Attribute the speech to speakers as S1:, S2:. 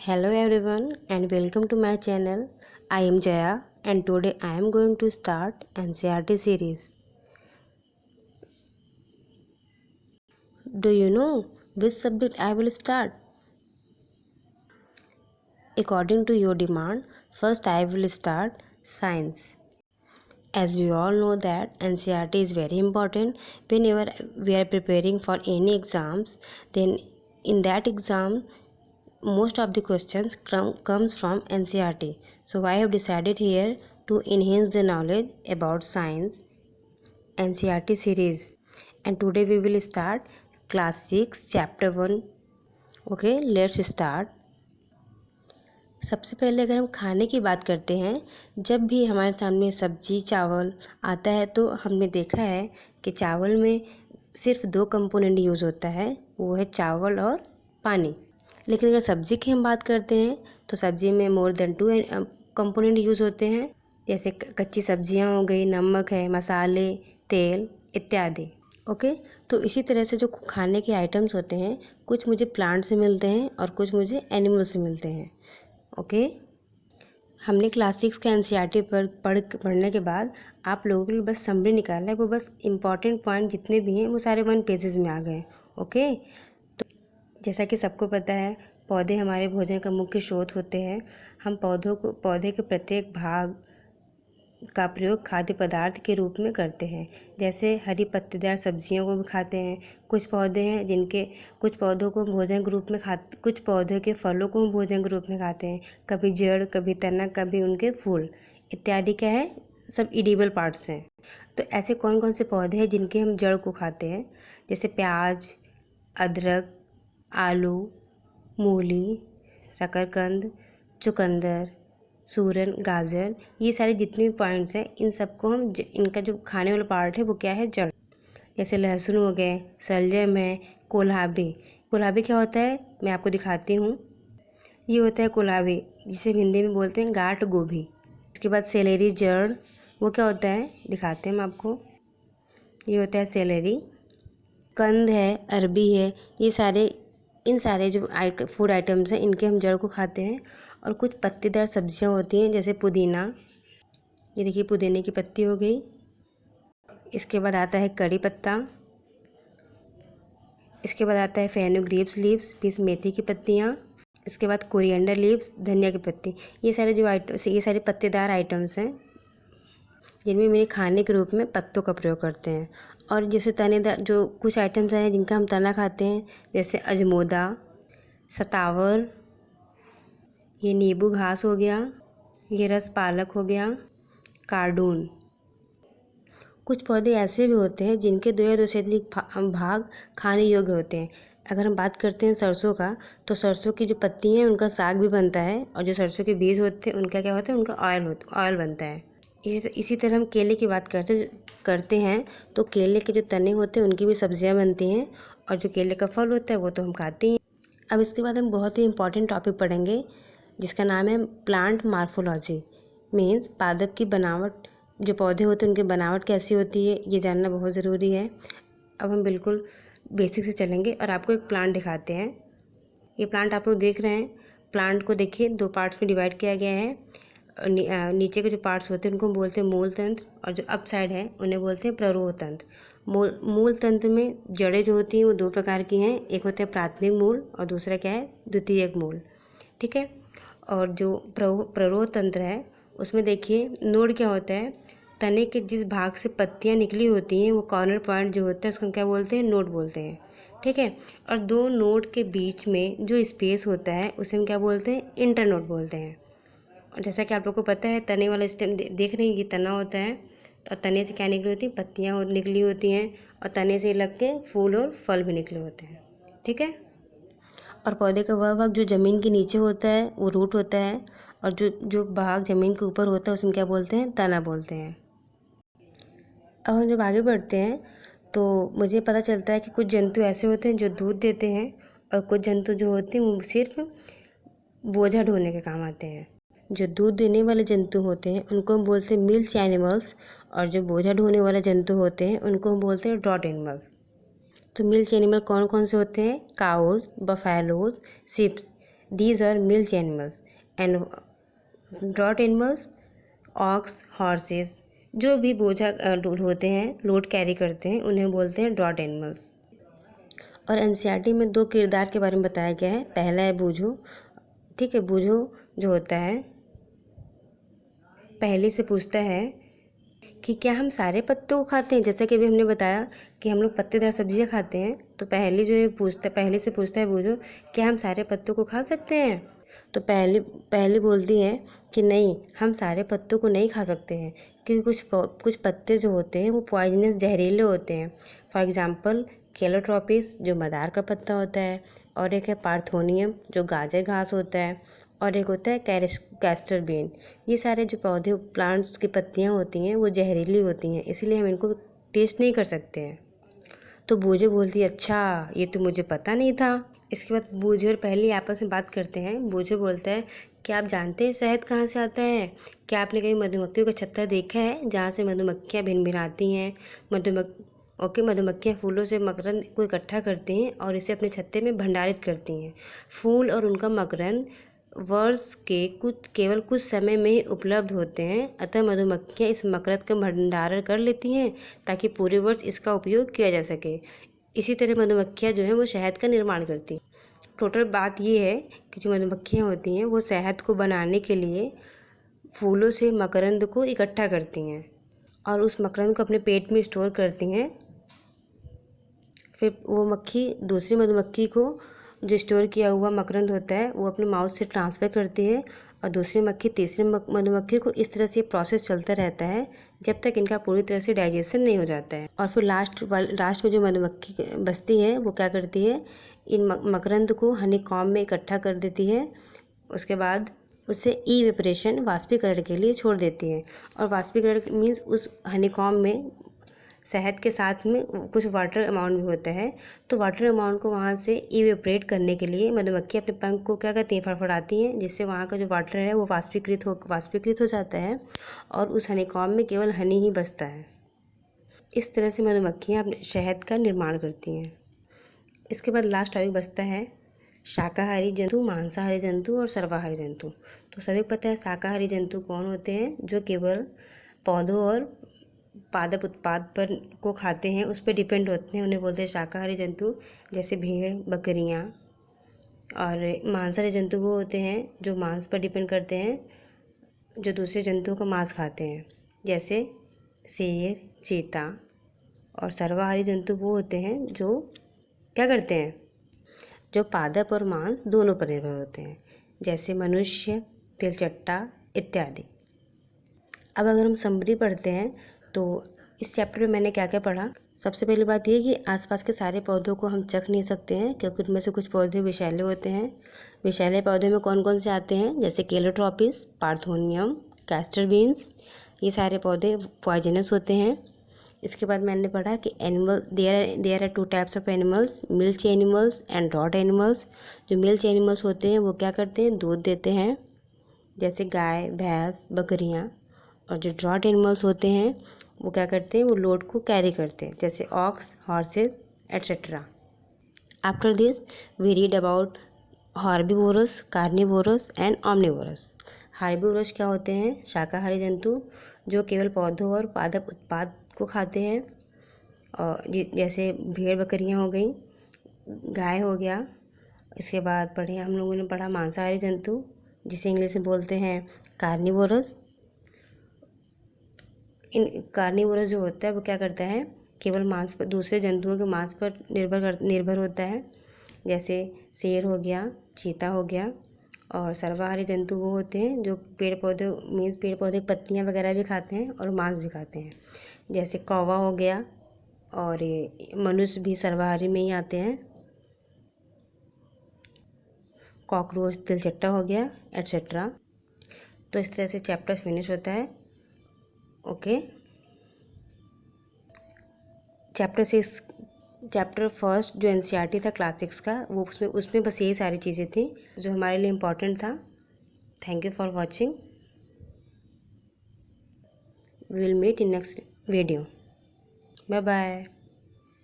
S1: Hello everyone and welcome to my channel. I am Jaya and today I am going to start NCERT series. Do you know which subject I will start? According to your demand, first I will start science. As we all know that NCERT is very important whenever we are preparing for any exams, then in that exam most of the questions comes from NCERT. So I have decided here to enhance the knowledge about science NCERT series. And today we will start class 6 chapter 1. Okay, let's start. सबसे पहले अगर हम खाने की बात करते हैं, जब भी हमारे सामने सब्जी चावल आता है तो हमने देखा है कि चावल में सिर्फ 2 कंपोनेंट यूज़ होता है, वो है चावल और पानी। लेकिन अगर सब्ज़ी की हम बात करते हैं तो सब्ज़ी में मोर देन 2 कंपोनेंट यूज़ होते हैं, जैसे कच्ची सब्जियां हो गई, नमक है, मसाले, तेल इत्यादि। ओके, तो इसी तरह से जो खाने के आइटम्स होते हैं, कुछ मुझे प्लांट से मिलते हैं और कुछ मुझे एनिमल से मिलते हैं। ओके, हमने क्लास 6 का NCERT पढ़ने के बाद आप लोगों के लिए बस समरी निकाला है, वो बस इम्पॉर्टेंट पॉइंट जितने भी हैं वो सारे 1 पेजेस में आ गए। ओके, जैसा कि सबको पता है, पौधे हमारे भोजन का मुख्य स्रोत होते हैं। हम पौधे के प्रत्येक भाग का प्रयोग खाद्य पदार्थ के रूप में करते हैं। जैसे हरी पत्तेदार सब्जियों को भी खाते हैं। कुछ पौधे हैं कुछ पौधों को भोजन के रूप में कुछ पौधों के फलों को भोजन के रूप में खाते हैं। कभी जड़, कभी तना, कभी उनके फूल इत्यादि क्या है, सब एडिबल पार्ट्स हैं। तो ऐसे कौन कौन से पौधे हैं जिनके हम जड़ को खाते हैं? जैसे प्याज, अदरक, आलू, मूली, शकरकंद, चुकंदर, सूरन, गाजर, ये सारे जितने भी पॉइंट्स हैं इन सबको हम इनका जो खाने वाला पार्ट है वो क्या है, जड़। जैसे लहसुन हो गए, शलजम है, कोल्हाबी। कोल्हाबी क्या होता है मैं आपको दिखाती हूँ। ये होता है कोल्हाबी, जिसे हिंदी में बोलते हैं गांठ गोभी। इसके बाद सेलेरी जड़, वो क्या होता है दिखाते हैं हम आपको। ये होता है सेलेरी। कंद है, अरबी है, इन सारे जो फूड आइटम्स हैं इनके हम जड़ को खाते हैं। और कुछ पत्तेदार सब्जियां होती हैं जैसे पुदीना, ये देखिए पुदीने की पत्ती हो गई। इसके बाद आता है कड़ी पत्ता। इसके बाद आता है फेनुग्रीक लीव्स, पीस मेथी की पत्तियाँ। इसके बाद कोरिएंडर लीव्स, धनिया की पत्ती। ये सारे पत्तेदार आइटम्स हैं जिनमें मेरे खाने के रूप में पत्तों का प्रयोग करते हैं। और जैसे तनेदार जो कुछ आइटम्स हैं जिनका हम तना खाते हैं, जैसे अजमोदा, सतावर, ये नींबू घास हो गया, ये रस पालक हो गया, कार्डून। कुछ पौधे ऐसे भी होते हैं जिनके 2 या 2 से अधिक भाग खाने योग्य होते हैं। अगर हम बात करते हैं सरसों का, तो सरसों की जो पत्ती हैं उनका साग भी बनता है, और जो सरसों के बीज होते हैं उनका क्या होता है, उनका ऑयल बनता है। इसी तरह हम केले की बात करते हैं तो केले के जो तने होते हैं उनकी भी सब्जियां बनती हैं, और जो केले का फल होता है वो तो हम खाते हैं। अब इसके बाद हम बहुत ही इंपॉर्टेंट टॉपिक पढ़ेंगे जिसका नाम है प्लांट मार्फोलॉजी। मीन्स पादप की बनावट, जो पौधे होते हैं उनकी बनावट कैसी होती है ये जानना बहुत ज़रूरी है। अब हम बिल्कुल बेसिक से चलेंगे और आपको एक प्लांट दिखाते हैं। ये प्लांट आप लोग देख रहे हैं, प्लांट को देखिए 2 पार्ट्स में डिवाइड किया गया है। नीचे के जो पार्ट्स होते हैं उनको बोलते हैं मूल तंत्र, और जो अप साइड है उन्हें बोलते हैं प्ररोह तंत्र। मूल तंत्र में जड़ें जो होती हैं वो 2 प्रकार की हैं, एक होता है प्राथमिक मूल और दूसरा क्या है, द्वितीयक मूल। ठीक है। और जो प्ररोह तंत्र है उसमें देखिए नोड क्या होता है, तने के जिस भाग से पत्तियां निकली होती हैं वो कॉर्नर पॉइंट जो होता है उसको हम क्या बोलते हैं, नोड बोलते हैं। ठीक है। और 2 नोड के बीच में जो स्पेस होता है उसे हम क्या बोलते हैं, इंटरनोड बोलते हैं। और जैसा कि आप लोग को पता है तने वाला स्टेम देख रहे हैं, ये तना होता है, और तने से क्या निकली होती हैं, पत्तियाँ निकली होती हैं, और तने से लग के फूल और फल भी निकले होते हैं। ठीक है। और पौधे का वह भाग जो ज़मीन के नीचे होता है वो रूट होता है, और जो जो भाग ज़मीन के ऊपर होता है उसमें क्या बोलते हैं, तना बोलते हैं। अब हम जब आगे बढ़ते हैं तो मुझे पता चलता है कि कुछ जंतु ऐसे होते हैं जो दूध देते हैं, और कुछ जंतु जो होते हैं वो सिर्फ बोझा ढोने के काम आते हैं। जो दूध देने वाले जंतु होते हैं उनको हम बोलते हैं मिल्क एनिमल्स, और जो बोझा ढोने वाले जंतु होते हैं उनको हम बोलते हैं ड्रॉट एनिमल्स। तो मिल्क एनिमल कौन कौन से होते हैं, cows, buffaloes, sheeps. These are milk animals and draught animals ox, horses, जो भी बोझा होते हैं, लोड कैरी करते हैं, उन्हें बोलते हैं ड्रॉट एनिमल्स। और एनसीईआरटी में 2 किरदार के बारे में बताया गया है। पहला है बूझो। ठीक है, बूझो जो होता है पहले से पूछता है कि क्या हम सारे पत्तों को खाते हैं। जैसा कि अभी हमने बताया कि हम लोग पत्तेदार सब्जियां खाते हैं, तो पहले जो है पहले से पूछता है बूझो, क्या हम सारे पत्तों को खा सकते हैं। तो पहले बोलती है कि नहीं, हम सारे पत्तों को नहीं खा सकते हैं, क्योंकि कुछ पत्ते जो होते हैं वो पॉइजनस, जहरीले होते हैं। फॉर एग्जाम्पल केलोट्रोपिस जो मदार का पत्ता होता है, और एक है पार्थोनियम जो गाजर घास होता है, और एक होता है कैस्टर बीन। ये सारे जो पौधे प्लांट्स की पत्तियाँ होती हैं वो जहरीली होती हैं, इसीलिए हम इनको टेस्ट नहीं कर सकते हैं। तो बूझे बोलती है अच्छा, ये तो मुझे पता नहीं था। इसके बाद बूझे और पहली आपस में बात करते हैं। बूझे बोलता है, क्या आप जानते हैं शहद कहाँ से आता है? क्या आपने कभी मधुमक्खियों का छत्ता देखा है जहाँ से मधुमक्खियाँ भिन भिनाती हैं? मधुमक्खियाँ फूलों से मकरंद को इकट्ठा करती हैं और इसे अपने छत्ते में भंडारित करती हैं। फूल और उनका मकरंद वर्ष के केवल कुछ समय में ही उपलब्ध होते हैं, अतः मधुमक्खियाँ इस मकरंद का भंडारण कर लेती हैं ताकि पूरे वर्ष इसका उपयोग किया जा सके। इसी तरह मधुमक्खियाँ जो हैं वो शहद का निर्माण करती हैं। टोटल बात ये है कि जो मधुमक्खियाँ होती हैं वो शहद को बनाने के लिए फूलों से मकरंद को इकट्ठा करती हैं और उस मकरंद को अपने पेट में स्टोर करती हैं। फिर वो मक्खी दूसरी मधुमक्खी को जो स्टोर किया हुआ मकरंद होता है वो अपने माउथ से ट्रांसफ़र करती है, और दूसरी मक्खी तीसरी मधुमक्खी को, इस तरह से ये प्रोसेस चलता रहता है जब तक इनका पूरी तरह से डाइजेशन नहीं हो जाता है। और फिर लास्ट में जो मधुमक्खी बचती है वो क्या करती है, इन मकरंद को हनी कॉम्ब में इकट्ठा कर देती है। उसके बाद उसे इवेपोरेशन, वाष्पीकरण के लिए छोड़ देती है। और वाष्पीकरण मीन्स उस हनी कॉम्ब में शहद के साथ में कुछ वाटर अमाउंट भी होता है, तो वाटर अमाउंट को वहाँ से इवेपोरेट करने के लिए मधुमक्खी अपने पंख को क्या करती हैं, फड़फड़ाती हैं, जिससे वहाँ का जो वाटर है वो वाष्पीकृत हो जाता है और उस हनीकॉम्ब में केवल हनी ही बचता है। इस तरह से मधुमक्खियाँ अपने शहद का निर्माण करती हैं। इसके बाद लास्ट टॉपिक बचता है शाकाहारी जंतु, मांसाहारी जंतु और सर्वाहारी जंतु। तो सभी को पता है शाकाहारी जंतु कौन होते हैं, जो केवल पौधों और पादप उत्पाद पर को खाते हैं, उस पर डिपेंड होते हैं, उन्हें बोलते हैं शाकाहारी जंतु। जैसे भेड़, बकरियाँ। और मांसाहारी जंतु वो होते हैं जो मांस पर डिपेंड करते हैं, जो दूसरे जंतुओं का मांस खाते हैं, जैसे शेर, चीता। और सर्वाहारी जंतु वो होते हैं जो क्या करते हैं, जो पादप और मांस दोनों पर निर्भर होते हैं, जैसे मनुष्य, तिलचट्टा इत्यादि। अब अगर हम समरी पढ़ते हैं तो इस चैप्टर में मैंने क्या क्या पढ़ा। सबसे पहली बात ये कि आसपास के सारे पौधों को हम चख नहीं सकते हैं, क्योंकि उनमें से कुछ पौधे विषैले होते हैं। विषैले पौधे में कौन कौन से आते हैं, जैसे केलोट्रोपिस, पार्थोनियम, कैस्टर बीन्स, ये सारे पौधे पॉइजनस होते हैं। इसके बाद मैंने पढ़ा कि animal there are 2 types of animals, milk animals and draught animals. जो मिल्क एनिमल्स होते हैं वो क्या करते हैं, दूध देते हैं, जैसे गाय, भैंस, बकरियाँ। और जो ड्रॉट एनिमल्स होते हैं वो क्या करते हैं, वो लोड को कैरी करते हैं, जैसे ox, horses etcetera. After this we read about herbivorous, carnivorous and omnivorous. Herbivorous क्या होते हैं, शाकाहारी जंतु जो केवल पौधों और पादप उत्पाद को खाते हैं, और जैसे भेड़ बकरियाँ हो गई, गाय हो गया। इसके बाद हम लोगों ने पढ़ा मांसाहारी जंतु, जिसे इंग्लिश में बोलते हैं कार्निवोरस। इन कार्निवोरस जो होता है वो क्या करता है, केवल मांस पर, दूसरे जंतुओं के मांस पर निर्भर होता है, जैसे शेर हो गया, चीता हो गया। और सर्वाहारी जंतु वो होते हैं जो पेड़ पौधे की पत्तियाँ वगैरह भी खाते हैं और मांस भी खाते हैं, जैसे कौवा हो गया। और ये मनुष्य भी सर्वाहारी में ही आते हैं, कॉकरोच, तिलचट्टा हो गया एट्सेट्रा। तो इस तरह से चैप्टर फिनिश होता है। ओके, चैप्टर फर्स्ट जो एनसीईआरटी था क्लास 6 का, वो उसमें बस यही सारी चीज़ें थी जो हमारे लिए इम्पोर्टेंट था। Thank you for watching. We will meet in next video. Bye bye.